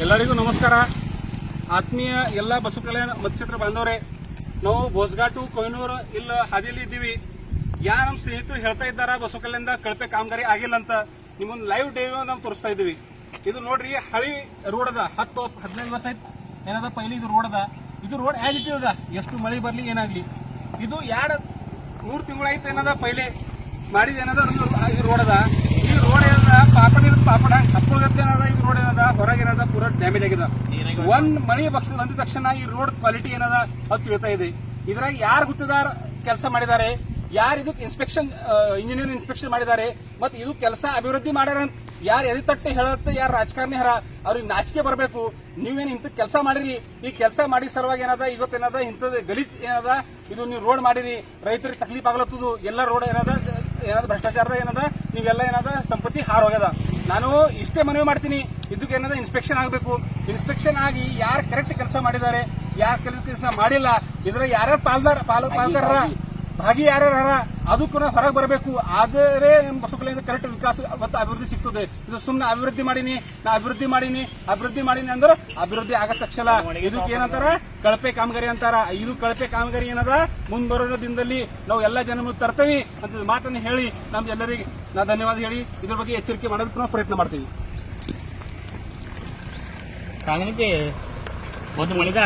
ಎಲ್ಲರಿಗೂ ನಮಸ್ಕಾರ. ಆತ್ಮೀಯ ಎಲ್ಲ ಬಸವ ಕಲ್ಯಾಣ ಮತಕ್ಷೇತ್ರ ಬಾಂಧವರೇ, ನಾವು ಬೋಸ್ಘಾಟು ಕೊಯ್ನೂರು ಇಲ್ಲ ಹಾದಿಯಲ್ಲಿ ಇದ್ದೀವಿ. ಯಾರು ನಮ್ಮ ಸ್ನೇಹಿತರು ಹೇಳ್ತಾ ಇದ್ದಾರ ಬಸವ ಕಲ್ಯಾಣದ ಕಳಪೆ ಕಾಮಗಾರಿ ಆಗಿಲ್ಲ ಅಂತ ನಿಮ್ಮೊಂದು ಲೈವ್ ಡೇವ್ ನಾವು ತೋರಿಸ್ತಾ ಇದ್ದೀವಿ. ಇದು ನೋಡ್ರಿ, ಹಳಿ ರೋಡ್ ಅದ, 10-15 ವರ್ಷ ಆಯ್ತು ಏನದ. ಪೈಲಿ ಇದು ರೋಡ್ ಅದ, ಇದು ರೋಡ್ ಆಸ್ ಇಟ್ ಅದ. ಎಷ್ಟು ಮಳೆ ಬರ್ಲಿ ಏನಾಗ್ಲಿ, ಇದು 2-3 ತಿಂಗಳಾಯ್ತು ಏನದ ಪೈಲೆ ಮಾಡಿದ ಏನದ. ಇದು ರೋಡ್ ಅದ, ಈ ರೋಡ್ ಏನದ ಪಾಪಡ ಪಾಪಡ ಹಪ್ಪುಗತ್ತೆ ಏನದ. ಇದು ರೋಡ್ ಏನದ ಹೊರಗೆ ಏನದ ಪೂರ ಡ್ಯಾಮೇಜ್ ಆಗಿದೆ. ಒಂದ್ ಮಳೆ ಬಂದ ತಕ್ಷಣ ಈ ರೋಡ್ ಕ್ವಾಲಿಟಿ ಏನದ ಅದು ತಿಳ್ತಾ ಇದೆ. ಇದ್ರಾಗ ಯಾರು ಗುತ್ತಿದಾರ ಕೆಲಸ ಮಾಡಿದ್ದಾರೆ, ಯಾರು ಇದಕ್ಕೆ ಇನ್ಸ್ಪೆಕ್ಷನ್ ಇಂಜಿನಿಯರ್ ಇನ್ಸ್ಪೆಕ್ಷನ್ ಮಾಡಿದ್ದಾರೆ, ಮತ್ತೆ ಇದು ಕೆಲಸ ಅಭಿವೃದ್ಧಿ ಮಾಡ್ಯಾರ ಅಂತ ಯಾರು ಎದೆ ತಟ್ಟೆ ಹೇಳತ್ತೆ, ಯಾರು ರಾಜಕಾರಣಿ ಹರ ಅವ್ರಿಗೆ ನಾಚಿಕೆ ಬರಬೇಕು. ನೀವೇನು ಇಂಥ ಕೆಲಸ ಮಾಡಿರಿ, ಈ ಕೆಲಸ ಮಾಡಿ ಸಲುವಾಗಿ ಏನದ ಇವತ್ತೇನದ ಇಂಥದ್ದು ಗಲೀಜ್ ಏನದ, ಇದು ನೀವು ರೋಡ್ ಮಾಡಿರಿ, ರೈತರಿಗೆ ತಕ್ಲೀಫ್ ಆಗ್ಲತ್ತದು. ಎಲ್ಲ ರೋಡ್ ಏನದ ಭ್ರಷ್ಟಾಚಾರದ ಏನದ, ನೀವೆಲ್ಲ ಏನದ ಸಂಪತ್ತಿ ಹಾರೋಗ್ಯದ. ನಾನು ಇಷ್ಟೇ ಮನವಿ ಮಾಡ್ತೀನಿ, ಇದಕ್ಕೆ ಏನದ ಇನ್ಸ್ಪೆಕ್ಷನ್ ಆಗಬೇಕು. ಇನ್ಸ್ಪೆಕ್ಷನ್ ಆಗಿ ಯಾರು ಕರೆಕ್ಟ್ ಕೆಲಸ ಮಾಡಿದ್ದಾರೆ, ಯಾರು ಕೆಲಸ ಮಾಡಿಲ್ಲ, ಇದ್ರ ಯಾರ್ಯಾರು ಪಾಲ್ದಾರ ಭಾಗಿ ಯಾರ್ಯಾರ ಅದು ಕೂಡ ಹೊರಗೆ ಬರಬೇಕು. ಆದರೆ ನಮ್ಮ ಬಸವ ಕಲ್ಯಾಣದ ಕರೆಕ್ಟ್ ವಿಕಾಸ ಮತ್ತು ಅಭಿವೃದ್ಧಿ ಸಿಗ್ತದೆ. ಇದು ಸುಮ್ಮನೆ ಅಭಿವೃದ್ಧಿ ಮಾಡೀನಿ ಅಂದ್ರೆ ಅಭಿವೃದ್ಧಿ ಆಗೋ ತಕ್ಷಣ ಇದಕ್ಕೆ ಏನಂತಾರ ಕಳಪೆ ಕಾಮಗಾರಿ ಅಂತಾರ. ಇದು ಕಳಪೆ ಕಾಮಗಾರಿ ಏನದ ಮುಂಬರೋ ದಿನದಲ್ಲಿ ನಾವು ಎಲ್ಲ ಜನ ತರ್ತೇವೆ ಅಂತ ಮಾತನ್ನು ಹೇಳಿ ನಮ್ಗೆಲ್ಲರಿಗೆ ನಾ ಧನ್ಯವಾದ ಹೇಳಿ ಇದ್ರ ಬಗ್ಗೆ ಎಚ್ಚರಿಕೆ ಮಾಡೋದಕ್ಕೆ ನಾವು ಪ್ರಯತ್ನ ಮಾಡ್ತೀವಿ. ಒಂದು ಮಳಿದ